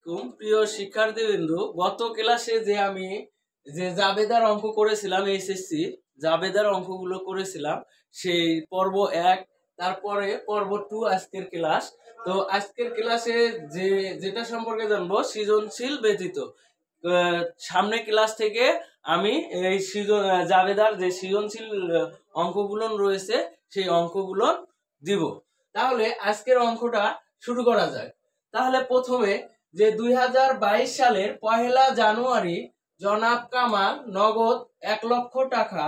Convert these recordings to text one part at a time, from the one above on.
আলাইকুম প্রিয় শিক্ষার্থীবৃন্দু, গত ক্লাসে যে আমি জাবেদার অঙ্ক করেছিলাম, এইচএসসি জাবেদার অঙ্কগুলো করেছিলাম, সেই পর্ব 1, তারপরে পর্ব 2 আজকের ক্লাস। তো আজকের ক্লাসে যেটা সম্পর্কে জানবো, সৃজনশীল ব্যতীত। সামনে ক্লাস থেকে আমি এই জাবেদার যে সৃজনশীল অঙ্কগুলো রয়েছে সেই অঙ্কগুলো দিব। তাহলে আজকের অঙ্কটা শুরু করা যায়। তাহলে প্রথমে যে 2022 সালের 1 জানুয়ারি জনাব কামাল নগদ 1 লক্ষ টাকা,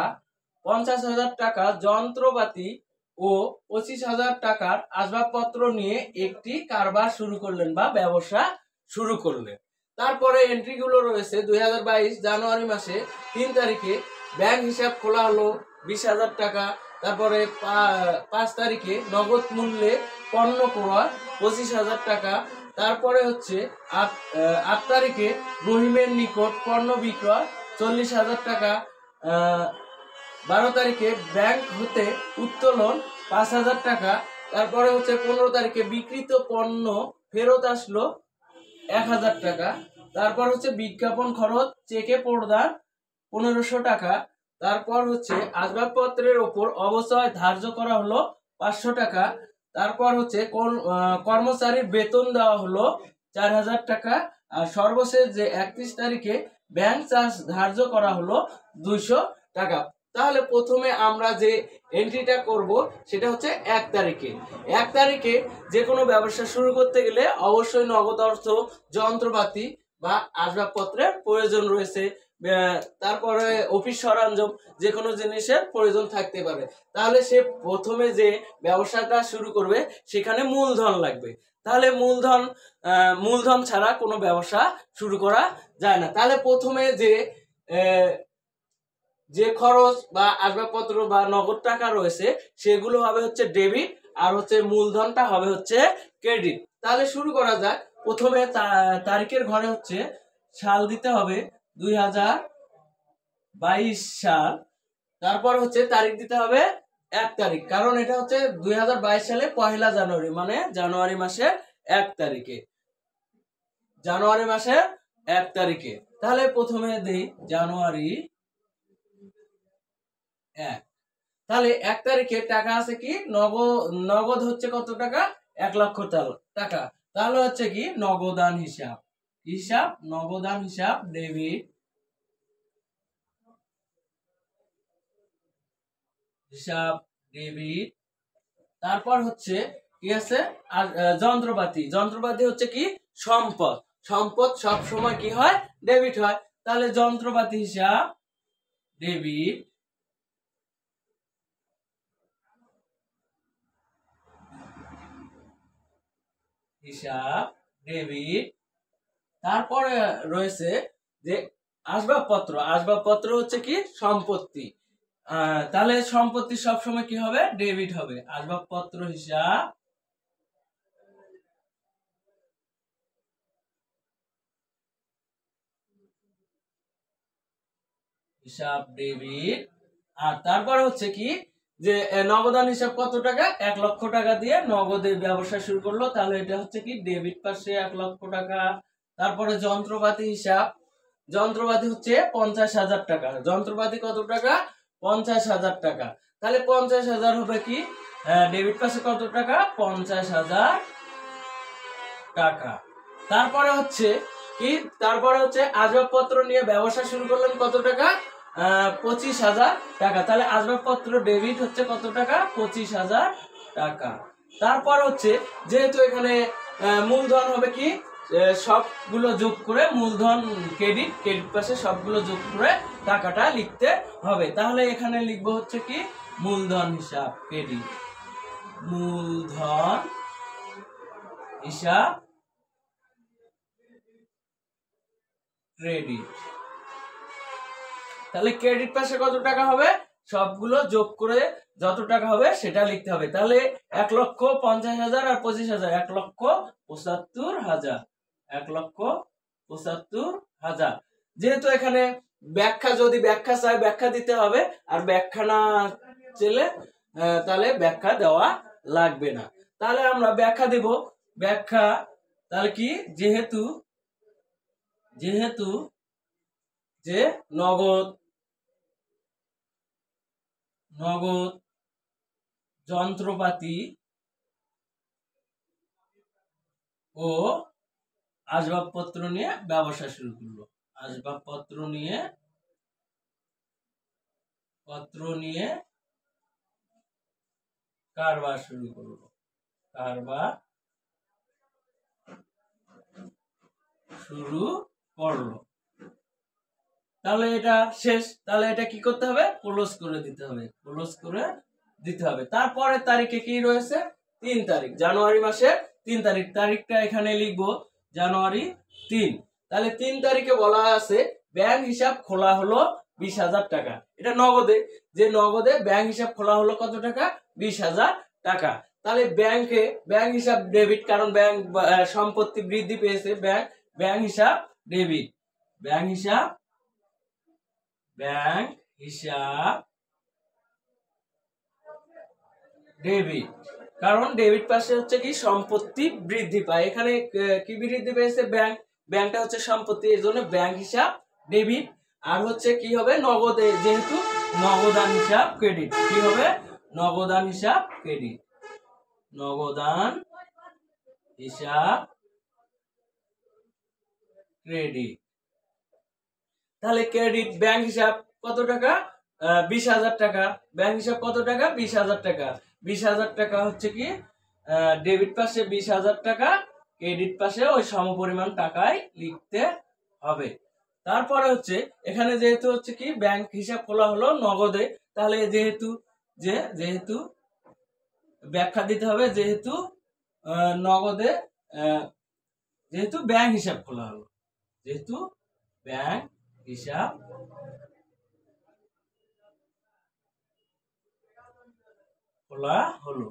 50,000 টাকা যন্ত্রপাতি ও 25,000 টাকার আসবাবপত্র নিয়ে একটি কারবার শুরু করলেন বা ব্যবসা শুরু করলেন। তারপরে এন্ট্রিগুলো রয়েছে 2022 জানুয়ারি মাসে 3 তারিখে ব্যাংক হিসাব খোলা হলো 20,000 টাকা। তারপরে 5 তারিখে নগদ মূল্যে পণ্য ক্রয় 25,000 টাকা। তারপরে হচ্ছে 8 তারিখে রহিমের নিকট পণ্য বিক্রয় 40,000 টাকা। 12 তারিখে ব্যাংক হতে উত্তোলন 5,000 টাকা। তারপরে হচ্ছে 15 তারিখে বিক্রিত পণ্য ফেরত আসলো 1,000 টাকা। তারপর হচ্ছে বিজ্ঞাপন খরচ চেকে প্রদান 1500 টাকা। তারপর হচ্ছে আসবাবপত্রের ওপর অবচয় ধার্য করা হলো 500 টাকা। তারপর হচ্ছে কর্মচারীর বেতন দেওয়া হলো 4,000 টাকা। আর সর্বশেষ যে 31 তারিখে ব্যাংক চার্জ ধার্য করা হলো 200 টাকা। তাহলে প্রথমে আমরা যে এন্ট্রিটা করব সেটা হচ্ছে 1 তারিখে। 1 তারিখে যে কোনো ব্যবসা শুরু করতে গেলে অবশ্যই নগদ অর্থ, যন্ত্রপাতি বা আসবাবপত্রের প্রয়োজন রয়েছে। তারপরে অফিস সরঞ্জাম, যে কোনো জিনিসের প্রয়োজন থাকতে পারে। তাহলে সে প্রথমে যে ব্যবসাটা শুরু করবে সেখানে মূলধন লাগবে। তাহলে মূলধন ছাড়া কোনো ব্যবসা শুরু করা যায় না। তাহলে প্রথমে যে খরচ বা আসবাবপত্র বা নগদ টাকা রয়েছে সেগুলো হবে হচ্ছে ডেবিট, আর হচ্ছে মূলধনটা হবে হচ্ছে ক্রেডিট। তাহলে শুরু করা যাক। প্রথমে তারিখের ঘরে হচ্ছে সাল দিতে হবে 2022 সাল। তারপর হচ্ছে তারিখ দিতে হবে 1 তারিখ, কারণ এটা হচ্ছে 2022 সালে 1 জানুয়ারি, মানে জানুয়ারি মাসের 1 তারিখে। জানুয়ারি মাসের 1 তারিখে। তাহলে প্রথমে দেই জানুয়ারি 1। তাহলে 1 তারিখে টাকা আছে কি নগদ হচ্ছে কত টাকা? 1 লক্ষ টাকা। তাহলে হচ্ছে কি নগদান হিসাব ডেবিট ডেবিট। তারপর হচ্ছে কি আছে যন্ত্রপাতি হচ্ছে কি সম্পদ সব সময় কি হয়? ডেবিট হয়। তাহলে যন্ত্রপাতি হিসাব ডেবিট। তারপরে রয়েছে যে আসবাবপত্র হচ্ছে কি সম্পত্তি। তাহলে সম্পত্তি সবসময় কি হবে? ডেবিট হবে। আসবাবপত্র হিসাব ডেবিট। আর তারপরে হচ্ছে কি যে নগদান হিসাব কত টাকা? 1 লক্ষ টাকা দিয়ে নগদে ব্যবসা শুরু করলো। তাহলে এটা হচ্ছে কি ডেবিট পাশে 1 লক্ষ টাকা। তারপরে যন্ত্রপাতি হচ্ছে 50,000 টাকা। যন্ত্রপাতি কত টাকা? 50,000 টাকা। তাহলে 50,000 হবে কি ডেবিট পাশে কত টাকা? 50,000 টাকা। তারপরে হচ্ছে আসবাবপত্র নিয়ে ব্যবসা শুরু করলেন কত টাকা? 25,000 টাকা। তাহলে আসবাবপত্র ডেবিট হচ্ছে কত টাকা? 25,000 টাকা। তারপর হচ্ছে যেহেতু এখানে মূলধন হবে কি সবগুলো যোগ করে মূলধন ক্রেডিট পাশে সবগুলো যোগ করে টাকাটা লিখতে হবে। তাহলে এখানে লিখবো হচ্ছে কি মূলধন হিসাব ক্রেডিট। মূলধন হিসাব ক্রেডিট। তাহলে ক্রেডিট পাশে কত টাকা হবে? সবগুলো যোগ করে যত টাকা হবে সেটা লিখতে হবে। তাহলে 1,50,000 আর 25,000 1,75,000। 1,75,000। যেহেতু এখানে যদি ব্যাখ্যা চাই ব্যাখ্যা দিতে হবে, আর ব্যাখ্যা না চাইলে তাহলে ব্যাখ্যা দেওয়া লাগবে না। তাহলে আমরা ব্যাখ্যা দেব। ব্যাখ্যা তাহলে কি, যেহেতু যেহেতু যে নগদ নগদ যন্ত্রপাতি ও আসবাবপত্র নিয়ে ব্যবসা শুরু করলো। আসবাবপত্র নিয়ে কারবার শুরু করলো। কারবার শুরু করলো। তাহলে এটা শেষ। তাহলে এটা কি করতে হবে? ক্লোজ করে দিতে হবে। ক্লোজ করে দিতে হবে। তারপরের তারিখে কি রয়েছে? 3 তারিখ, জানুয়ারি মাসের 3 তারিখ। তারিখটা এখানে লিখবো জানুয়ারি 3। তাহলে 3 তারিখে বলা আছে ব্যাংক হিসাব খোলা হলো 20,000 টাকা। এটা নগদে, যে নগদে ব্যাংক হিসাব খোলা হলো কত টাকা? 20,000 টাকা। তাহলে ব্যাংক হিসাব ডেবিট, কারণ ব্যাংক সম্পত্তি বৃদ্ধি পেয়েছে। ব্যাংক হিসাব ডেবিট। ব্যাংক হিসাব ডেবিট, কারণ ডেবিট পাশে হচ্ছে কি সম্পত্তি বৃদ্ধি পায়। এখানে কি বৃদ্ধি পেয়েছে? ব্যাংকটা হচ্ছে সম্পত্তি, এর জন্য ব্যাংক হিসাব ডেবিট। আর হচ্ছে কি হবে? নগদে, যেহেতু নগদান হিসাব ক্রেডিট। কি হবে? নগদান হিসাব ক্রেডিট। নগদান হিসাব ক্রেডিট। তাহলে ক্রেডিট ব্যাংক হিসাব কত টাকা? 20,000 টাকা। ব্যাংক হিসাব কত টাকা? 20,000 টাকা। 20,000 টাকা হচ্ছে কি ডেবিট পাশে 20,000 টাকা, ক্রেডিট পাশে ওই সমপরিমাণ টাকায় লিখতে হবে। তারপরে হচ্ছে এখানে যেহেতু হচ্ছে কি ব্যাংক হিসাব খোলা হলো নগদে, তাহলে যেহেতু ব্যাখ্যা দিতে হবে, যেহেতু নগদে যেহেতু ব্যাংক হিসাব খোলা হলো, যেহেতু ব্যাংক হিসাব খোলা হলো,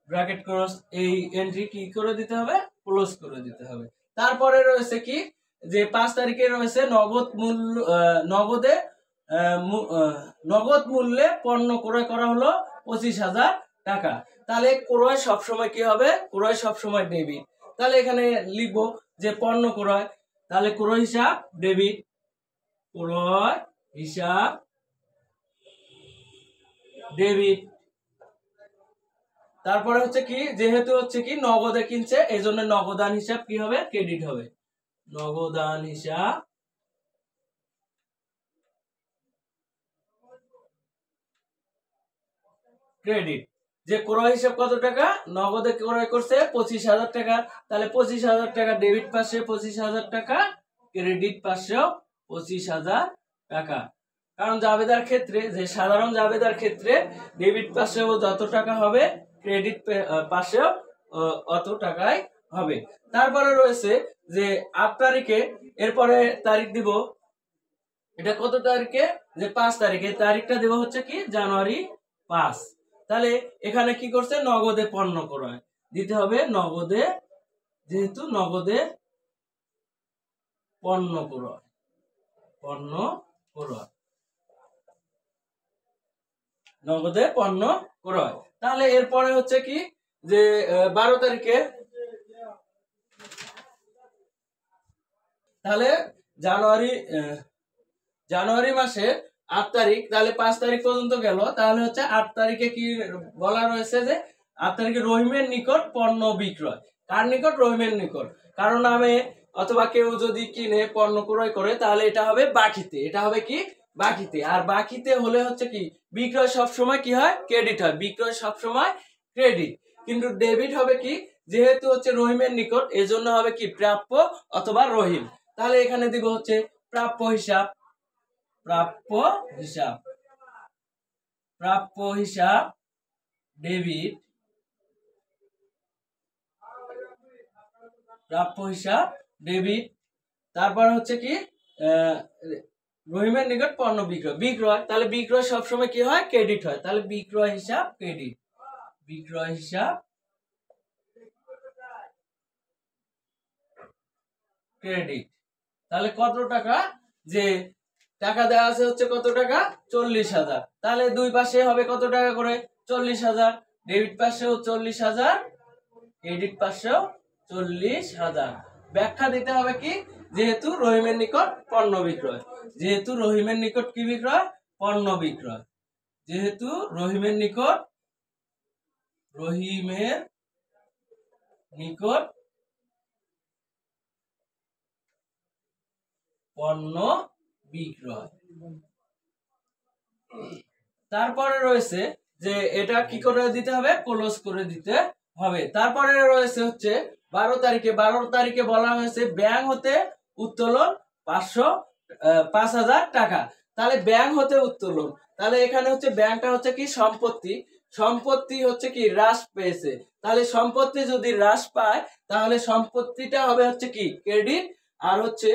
ব্র্যাকেট ক্লোজ। এই এন্ট্রি কি করে দিতে হবে? ক্লোজ করে দিতে হবে। তারপরে রয়েছে কি যে 5 তারিখে রয়েছে নগদ মূল্যে পণ্য ক্রয় করা হলো 25,000 টাকা। তাহলে ক্রয় সবসময় কি হবে? ক্রয় সবসময় ডেবিট। তাহলে এখানে লিখবো যে পণ্য ক্রয়, তাহলে ক্রয় হিসাব ডেবিট। ক্রয় হিসাব ডেবিট। তারপরে হচ্ছে কি যেহেতু হচ্ছে কি নগদে কিনছে, এই জন্য নগদান হিসাব কি হবে? ক্রেডিট হবে। নগদান হিসাব ক্রেডিট। যে ক্রয় হিসাব কত টাকা? নগদে ক্রয় করছে 25,000 টাকা। তাহলে 25,000 টাকা ডেবিট পাশে 25,000 টাকা, ক্রেডিট পাশেও 25,000 টাকা। কারণ জাবেদার ক্ষেত্রে, যে সাধারণ জাবেদার ক্ষেত্রে ডেবিট পাশেও যত টাকা হবে, ক্রেডিট পাশেও অত টাকাই হবে। তারপরে রয়েছে যে 8 তারিখে, এরপরে তারিখ দিব, এটা কত তারিখে? যে 5 তারিখে। তারিখটা দেব হচ্ছে কি জানুয়ারি 5। তাহলে এখানে কি করছে? নগদে পণ্য ক্রয় দিতে হবে। নগদে, যেহেতু নগদে পণ্য ক্রয় নগদে পণ্য ক্রয়। তাহলে এরপরে হচ্ছে কি যে 12 তারিখে, তাহলে জানুয়ারি মাসে 8 তারিখ, তাহলে 5 তারিখ পর্যন্ত গেল। তাহলে হচ্ছে 8 তারিখে কি বলা রয়েছে? যে 8 তারিখে রহিমের নিকট পণ্য বিক্রয়। কার নিকট? রহিমের নিকট। কারো নামে অথবা কেউ যদি কিনে পণ্য ক্রয় করে, তাহলে এটা হবে বাকিতে। এটা হবে কি? বাকিতে। আর বাকিতে হলে হচ্ছে কি বিক্রয় সবসময় কি হয়? ক্রেডিট হয়। বিক্রয় সবসময় ক্রেডিট। কিন্তু ডেবিট হবে কি? যেহেতু হচ্ছে রহিমের নিকট, এজন্য হবে কি প্রাপ্য অথবা রহিম। তাহলে এখানে দিব হচ্ছে প্রাপ্য হিসাব। প্রাপ্য হিসাব ডেবিট। প্রাপ্য হিসাব ডেবিট। তারপর হচ্ছে কি রহিমের নিকট পণ্য বিক্রয়। তাহলে বিক্রয় সবসময় কি হয়? ক্রেডিট হয়। তাহলে বিক্রয় হিসাব ক্রেডিট। বিক্রয় হিসাব ক্রেডিট। তাহলে কত টাকা? যে টাকা দেওয়া আছে হচ্ছে কত টাকা? 40,000। তাহলে দুই পাশে হবে কত টাকা করে? 40,000। ডেবিট পাশেও 40,000, ক্রেডিট পাশেও 40,000। ব্যাখ্যা দিতে হবে কি, যেহেতু রহিমের নিকট পণ্য বিক্রয়, যেহেতু রহিমের নিকট কি বিক্রয়, পণ্য বিক্রয়, যেহেতু রহিমের নিকট পণ্য বিক্রয়। তারপরে রয়েছে যে এটা কি করে দিতে হবে, ক্লোজ করে দিতে হবে। তারপরে রয়েছে হচ্ছে 12 তারিখে বলা হয়েছে ব্যাংক হতে উত্তোলন 5,000 টাকা। তাহলে ব্যাংক হতে উত্তোলন, তাহলে এখানে হচ্ছে ব্যাংকটা হচ্ছে কি সম্পত্তি, সম্পত্তি হচ্ছে কি হ্রাস পেয়েছে। তাহলে সম্পত্তি যদি হ্রাস পায় তাহলে সম্পত্তিটা হবে হচ্ছে কি ক্রেডিট, আর হচ্ছে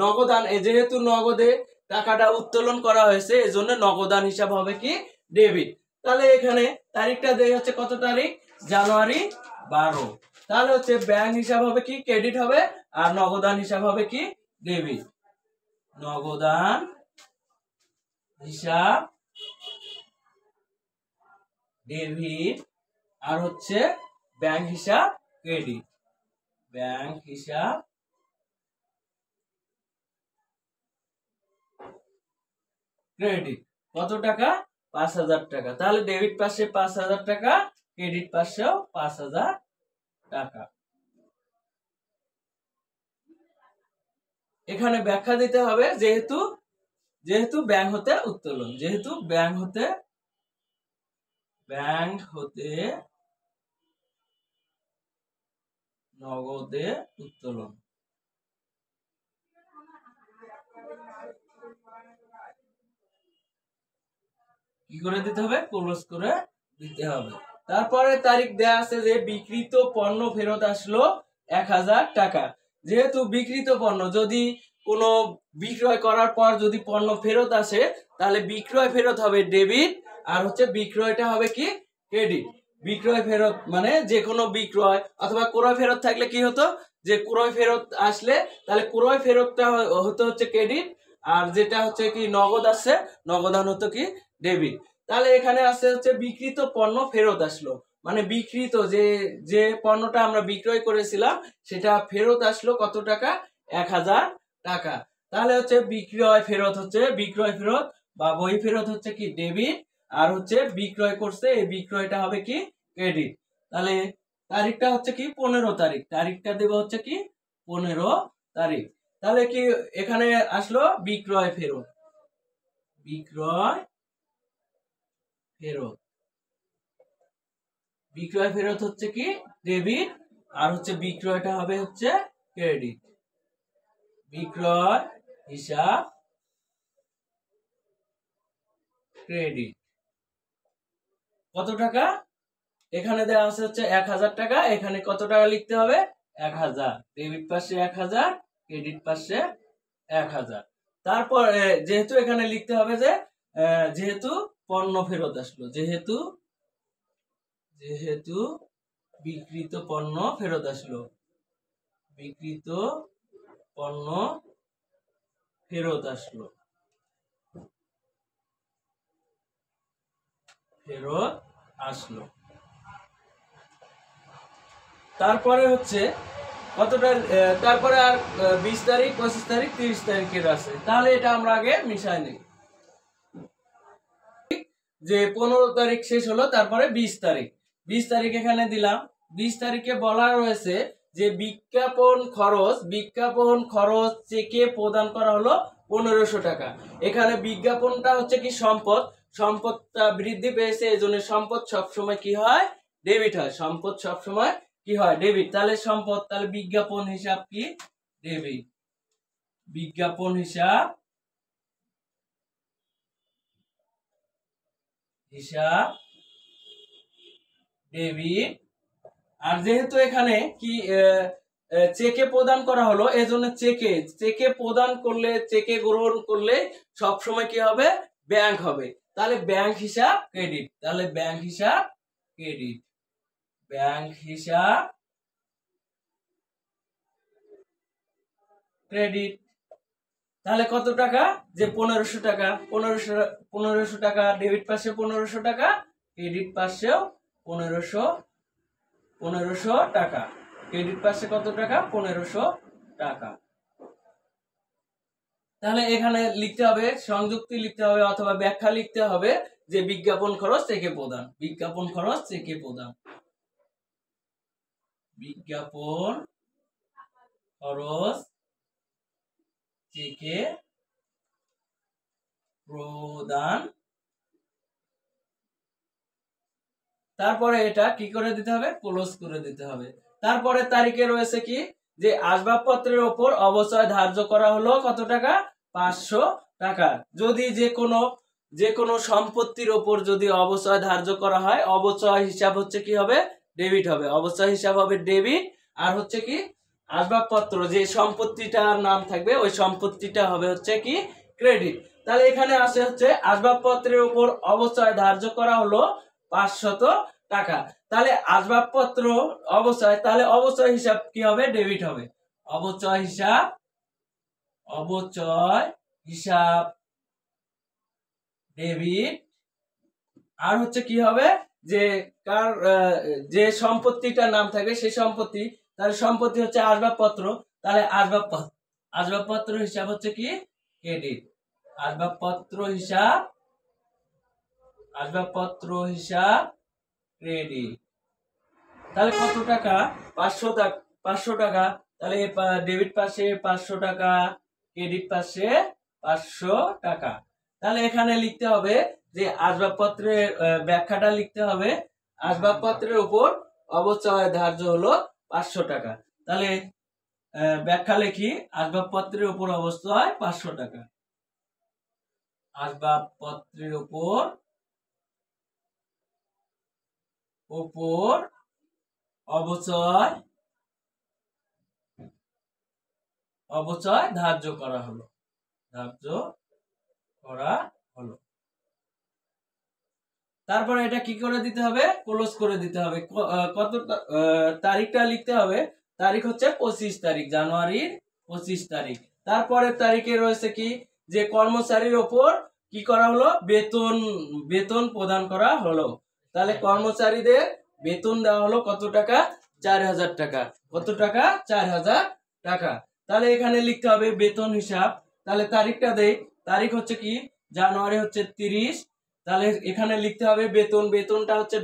নগদান, যেহেতু নগদে টাকাটা উত্তোলন করা হয়েছে এজন্য নগদান হিসাব হবে কি ডেবিট। তাহলে এখানে তারিখটা দেয় হচ্ছে কত তারিখ, জানুয়ারি 12। তাহলে হচ্ছে ব্যাংক হিসাব হবে কি ক্রেডিট হবে, আর নগদান হিসাব হবে কি ডেবিট। নগদান হিসাব ডেবিট, আর হচ্ছে ব্যাংক হিসাব ক্রেডিট। ব্যাংক হিসাব ক্রেডিট কত টাকা, 5,000 টাকা। তাহলে ডেবিট পাশে 5,000 টাকা, ক্রেডিট পাশেও 5,000 টাকা। এখানে ব্যাখ্যা দিতে হবে যেহেতু ব্যাংক হতে উত্তোলন, যেহেতু ব্যাংক হতে নগদে উত্তোলন। কি করে দিতে হবে, ক্লোজ করে দিতে হবে। তারপরে তারিখ দেয়া আছে যে বিক্রিত পণ্য ফেরত আসলো 1,000 টাকা। যেহেতু বিক্রিত পণ্য, যদি কোনো বিক্রয় করার পর যদি পণ্য ফেরত আসে তাহলে বিক্রয় ফেরত হবে ডেবিট, আর হচ্ছে বিক্রয়টা হবে কি ক্রেডিট। বিক্রয় ফেরত মানে যে কোনো বিক্রয় অথবা ক্রয় ফেরত থাকলে কি হতো, যে ক্রয় ফেরত আসলে তাহলে ক্রয় ফেরতটা হতো হচ্ছে ক্রেডিট, আর যেটা হচ্ছে কি নগদ আসছে নগদান হতো কি ডেবিট। তাহলে এখানে আছে হচ্ছে বিক্রিত পণ্য ফেরত আসলো, মানে বিক্রিত যে পণ্যটা আমরা বিক্রয় করেছিলাম সেটা ফেরত আসলো কত টাকা, 1,000 টাকা। তাহলে হচ্ছে বিক্রয় ফেরত বা বই ফেরত হচ্ছে কি ডেবিট, আর হচ্ছে বিক্রয় করছে এই বিক্রয়টা হবে কি ক্রেডিট। তাহলে তারিখটা হচ্ছে কি 15 তারিখ, তারিখটা দেব হচ্ছে কি 15 তারিখ। তাহলে কি এখানে আসলো বিক্রয় ফেরত, বিক্রয় ফেরত হচ্ছে কি ডেবিট, আর হচ্ছে বিক্রয়টা হবে হচ্ছে ক্রেডিট। বিক্রয় হিসাব ক্রেডিট কত টাকা, এখানে দেওয়া আছে হচ্ছে 1,000 টাকা, এখানে কত টাকা লিখতে হবে 1,000, ডেবিট পাশে 1,000, ক্রেডিট পাশে 1,000। তারপর যেহেতু এখানে লিখতে হবে যে যেহেতু পণ্য ফেরত আসলো, যেহেতু বিক্রিত পণ্য ফেরত আসলো, বিক্রিত পণ্য ফেরত আসলো। তারপরে হচ্ছে কতটা, তারপরে আর 20 তারিখ, 25 তারিখ, 30 তারিখের আছে। তাহলে এটা আমরা আগে মিশাই নেই, যে 15 তারিখ শেষ হলো, তারপরে 20 তারিখ, 20 তারিখ এখানে দিলাম। 20 তারিখে বলা রয়েছে যে বিজ্ঞাপন খরচ চেকে প্রদান করা হলো 1,500 টাকা। এখানে বিজ্ঞাপনটা হচ্ছে কি সম্পদটা বৃদ্ধি পেয়েছে, এই জন্য সম্পদ সবসময় কি হয় ডেবিট হয়, সম্পদ সবসময় কি হয় ডেবিট। তাহলে সম্পদ, তাহলে বিজ্ঞাপন হিসাব কি ডেবিট, বিজ্ঞাপন হিসাব ডেবিট। আর যেহেতু এখানে কি চেকে প্রদান করা হলো, এজন্য চেকে প্রদান করলে, চেকে গ্রহণ করলে সবসময় কি হবে ব্যাংক হবে। তাহলে ব্যাংক হিসাব ক্রেডিট, তাহলে ব্যাংক হিসাব ক্রেডিট, ব্যাংক হিসাব ক্রেডিট। তাহলে কত টাকা, যে 1,500 টাকা, 1500 টাকা, ডেবিট পাশে 1,500 টাকা, ক্রেডিট পাশেও 1,500 টাকা। ক্রেডিট পাশে কত টাকা 1500 টাকা। তাহলে এখানে লিখতে হবে সংযুক্তি লিখতে হবে অথবা ব্যাখ্যা লিখতে হবে যে বিজ্ঞাপন খরচ চেকে প্রদান, বিজ্ঞাপন খরচ চেকে প্রদান, বিজ্ঞাপন খরচ চেকে প্রদান। তারপরে এটা কি করে দিতে হবে, ক্লোজ করে দিতে হবে। তারপরে তারিখে রয়েছে কি যে আসবাবপত্রের উপর অবচয় ধার্য করা হলো কত টাকা, 500 টাকা। যদি যে কোনো সম্পত্তির উপর যদি অবচয় ধার্য করা হয়, অবচয় হিসাব হচ্ছে কি হবে, ডেবিট হবে, অবচয় হিসাব হবে ডেবিট। আর হচ্ছে কি আসবাবপত্র যে সম্পত্তিটার নাম থাকবে ওই সম্পত্তিটা হবে হচ্ছে কি ক্রেডিট। তাহলে এখানে আসে হচ্ছে আসবাবপত্রের উপর অবচয় ধার্য করা হলো 500 টাকা। তাহলে আসবাবপত্র অবচয়, তাহলে অবচয় হিসাব কি হবে, ডেবিট হবে, অবচয় হিসাব ডেবিট। আর হচ্ছে কি হবে যে কার যে সম্পত্তিটার নাম থাকবে সেই সম্পত্তি, তাহলে সম্পত্তি হচ্ছে আসবাবপত্র, তাহলে আসবাবপত্র হিসাব হচ্ছে কি ক্রেডিট, আসবাবপত্র হিসাব ক্রেডিট। তাহলে কত টাকা, 500 টাকা। তাহলে ডেবিট পাশে 500 টাকা, ক্রেডিট পাশে 500 টাকা। তাহলে এখানে লিখতে হবে যে আসবাবপত্রের ব্যাখ্যাটা লিখতে হবে, আসবাবপত্রের উপর অবচয় ধার্য হলো 500 টাকা। তাহলে ব্যাখ্যা লিখি, আসবাবপত্রের উপর অবচয় 500 টাকা, আসবাবপত্রের উপর অবচয় ধার্য করা হলো। তারপরে এটা কি করে দিতে হবে, ক্লোজ করে দিতে হবে। কত তারিখটা লিখতে হবে, তারিখ হচ্ছে 25 তারিখ, জানুয়ারির 25 তারিখ। তারপরের তারিখে রয়েছে কি যে কর্মচারীর ওপর কি করা হলো, বেতন প্রদান করা হলো। তাহলে কর্মচারীদের বেতন দেওয়া হলো কত টাকা, 4000 টাকা। কত টাকা, 4000 টাকা। তাহলে এখানে লিখতে হবে বেতন হিসাব। তাহলে তারিখটা দেই, তারিখ হচ্ছে কি জানুয়ারি হচ্ছে 30। তাহলে এখানে লিখতে হবে বেতনটা হচ্ছে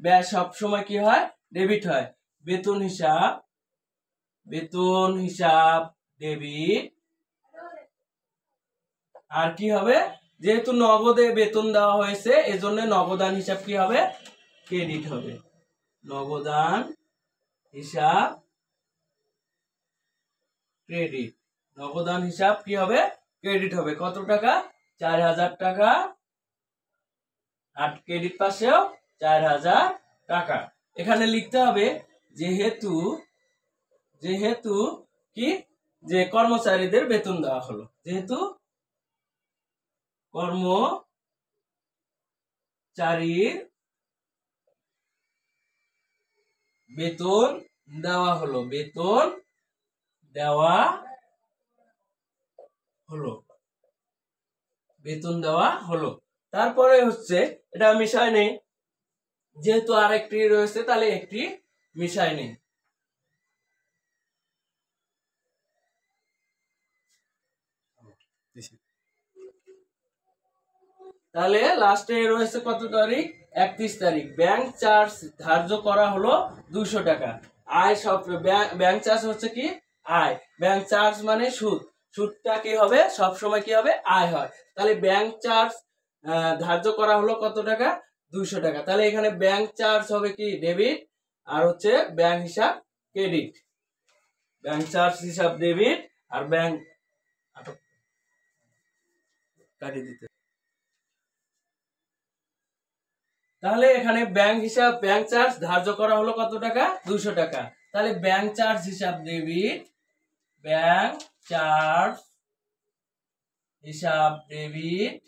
ব্যয় সব সময় কি হয়, ডেবিট হয়, বেতন হিসাব ডেবিট। আর কি হবে, যেহেতু নগদে বেতন দেওয়া হয়েছে এজন্য নগদান হিসাব কি হবে, ক্রেডিট হবে, নগদান হিসাব ক্রেডিট, নগদান হিসাব কি হবে, ক্রেডিট হবে। কত টাকা, 4000 টাকা। আর ক্রেডিট পাশেও 4000 টাকা। এখানে লিখতে হবে যেহেতু কি যে কর্মচারীদের বেতন দেওয়া হলো, যেহেতু কর্মচারীর বেতন দেওয়া হলো। তারপরে হচ্ছে এটা মিশায় নেই, যেহেতু আরেকটি রয়েছে তাহলে একটি মিশায় নেই। তাহলে লাস্টে রয়েছে কত তারিখ, 31 তারিখ। ব্যাংক চার্জ ধার্য করা হলো 200 টাকা। আয় সব ব্যাংক চার্জ হচ্ছে কি আয়, ব্যাংক চার্জ মানে সুদটা কি হবে, সব সময় কি হবে, আয় হয়। তাহলে ব্যাংক চার্জ ধার্য করা হলো কত টাকা, 200 টাকা। তাহলে এখানে ব্যাংক চার্জ হবে কি ডেবিট, আর হচ্ছে ব্যাংক হিসাব ক্রেডিট, ব্যাংক চার্জ হিসাব ডেবিট আর ব্যাংক কাটিয়ে দিতে। তাহলে এখানে ব্যাংক চার্জ ধার্য করা হলো কত টাকা, 200 টাকা। তাহলে ব্যাংক চার্জ হিসাব ডেবিট, ব্যাংক চার্জ হিসাব ডেবিট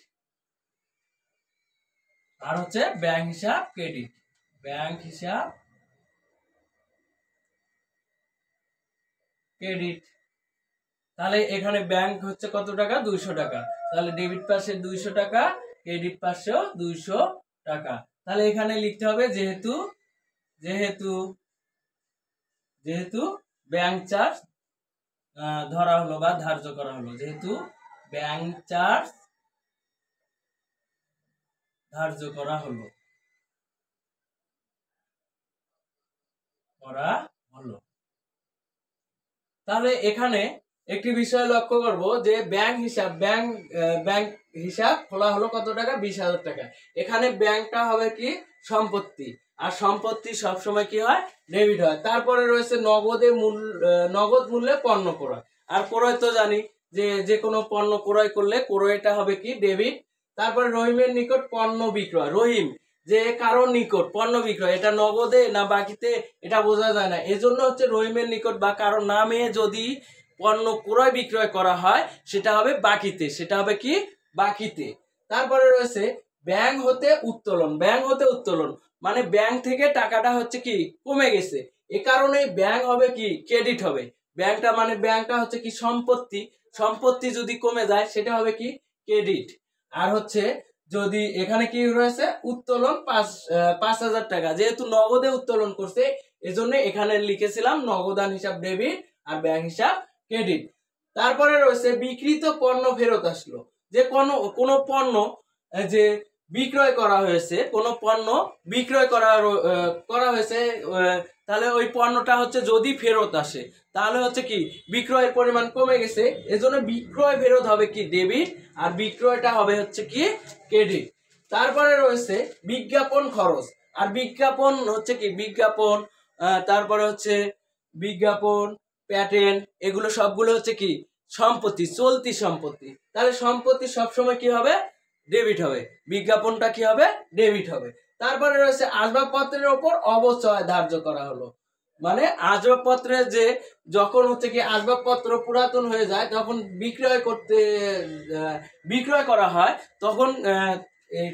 আর হচ্ছে ব্যাংক হিসাব ক্রেডিট, ব্যাংক হিসাব ক্রেডিট। তাহলে এখানে ব্যাংক হচ্ছে কত টাকা, 200 টাকা। তাহলে ডেবিট পাশে 200 টাকা, ক্রেডিট পাশেও 200 টাকা। তাহলে এখানে লিখতে হবে যেহেতু যেহেতু ব্যাংক চার্জ ধরা হলো বা ধার্য করা হলো, যেহেতু ব্যাংক চার্জ ধার্য করা হলো তাহলে এখানে একটি বিষয় লক্ষ্য করব যে ব্যাংক হিসাব খোলা হলো কত টাকা, 20,000 টাকা। এখানে ব্যাংকটা হবে কি সম্পত্তি, আর সম্পত্তি সবসময় কি হয় ডেবিট হয়। তারপরে রয়েছে নগদ মূল্যে পণ্য ক্রয়, আর ক্রয় তো জানি যে কোনো পণ্য ক্রয় করলে ক্রয়টা হবে কি ডেবিট। তারপরে রহিমের নিকট পণ্য বিক্রয়, রহিম যে কারোর নিকট পণ্য বিক্রয়, এটা নগদে না বাকিতে এটা বোঝা যায় না, এজন্য হচ্ছে রহিমের নিকট বা কারোর নামে যদি পণ্য ক্রয় বিক্রয় করা হয় সেটা হবে বাকিতে, সেটা হবে কি বাকিতে। তারপরে রয়েছে ব্যাংক হতে উত্তোলন, মানে ব্যাংক থেকে টাকাটা হচ্ছে কি কমে গেছে, এ কারণে ব্যাংক হবে কি ক্রেডিট হবে। ব্যাংকটা হচ্ছে কি সম্পত্তি যদি কমে যায় সেটা হবে কি ক্রেডিট। আর হচ্ছে যদি এখানে কি রয়েছে উত্তোলন 5,000 টাকা, যেহেতু নগদে উত্তোলন করছে এজন্য এখানে লিখেছিলাম নগদান হিসাব ডেবিট আর ব্যাংক হিসাব ক্রেডিট। তারপরে রয়েছে বিক্রিত পণ্য ফেরত আসলো, যে কোনো পণ্য যে বিক্রয় করা হয়েছে, কোনো পণ্য বিক্রয় করা হয়েছে, তাহলে ওই পণ্যটা হচ্ছে যদি ফেরত আসে তাহলে হচ্ছে কি বিক্রয়ের পরিমাণ কমে গেছে, এজন্য বিক্রয় ফেরত হবে কি ডেবিট আর বিক্রয়টা হবে হচ্ছে কি ক্রেডিট। তারপরে রয়েছে বিজ্ঞাপন খরচ, আর বিজ্ঞাপন হচ্ছে কি তারপরে হচ্ছে বিজ্ঞাপন প্যাটেন্ট, এগুলো সবগুলো হচ্ছে কি সম্পত্তি, চলতি সম্পত্তি। তাহলে সম্পত্তি সবসময় কি হবে ডেবিট হবে, বিজ্ঞাপনটা কি হবে ডেবিট হবে। তারপরে রয়েছে আসবাবপত্রের ওপর অবচয় ধার্য করা হলো, মানে আসবাবপত্রে যে যখন হচ্ছে কি আসবাবপত্র পুরাতন হয়ে যায় তখন বিক্রয় করা হয়, তখন এই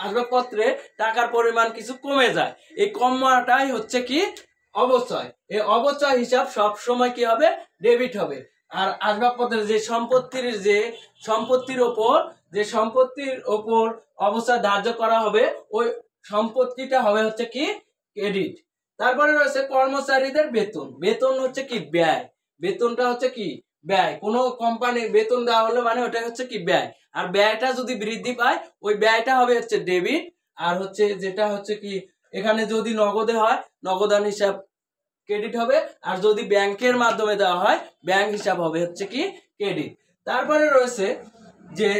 আসবাবপত্রে টাকার পরিমাণ কিছু কমে যায়, এই কমাটাই হচ্ছে কি অবচয়। এই অবচয় হিসাব সব সময় কি হবে ডেবিট হবে। আর আসবাবপত্রের যে সম্পত্তির ওপর অবচয় ধার্য করা হবে ওই সম্পত্তিটা হবে হচ্ছে কি ক্রেডিট। তারপরে রয়েছে কর্মচারীদের বেতন হচ্ছে কি ব্যয়, বেতনটা হচ্ছে কি ব্যয়, কোনো কোম্পানির বেতন দেওয়া হলে মানে ওটা হচ্ছে কি ব্যয়, আর ব্যয়টা যদি বৃদ্ধি পায় ওই ব্যয়টা হবে হচ্ছে ডেবিট। আর হচ্ছে যেটা হচ্ছে কি এখানে যদি নগদে হয় নগদান হিসাব ক্রেডিট হবে, আর যদি ব্যাংকের মাধ্যমে দেওয়া হয় ব্যাংক হিসাব হবে হচ্ছে কি ক্রেডিট। তারপরে রয়েছে যে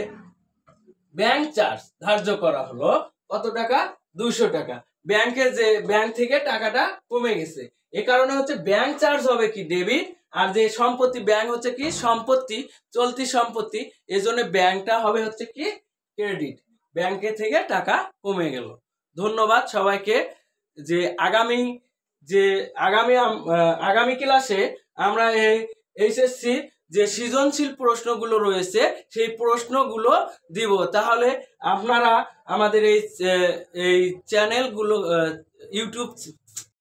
ব্যাংক চার্জ ধার্য করা হলো কত টাকা 200 টাকা, ব্যাংক থেকে টাকাটা কমে গেছে, এ কারণে হচ্ছে ব্যাংক চার্জ হবে কি ডেবিট। আর যে সম্পত্তি ব্যাংক হচ্ছে কি সম্পত্তি, চলতি সম্পত্তি, এজন্য ব্যাংকটা হবে হচ্ছে কি ক্রেডিট, ব্যাংকে থেকে টাকা কমে গেল। ধন্যবাদ সবাইকে। যে আগামী ক্লাসে আমরা এই এইচএসসি যে সৃজনশীল প্রশ্নগুলো রয়েছে সেই প্রশ্নগুলো দিব, তাহলে আপনারা আমাদের এই চ্যানেলগুলো ইউটিউব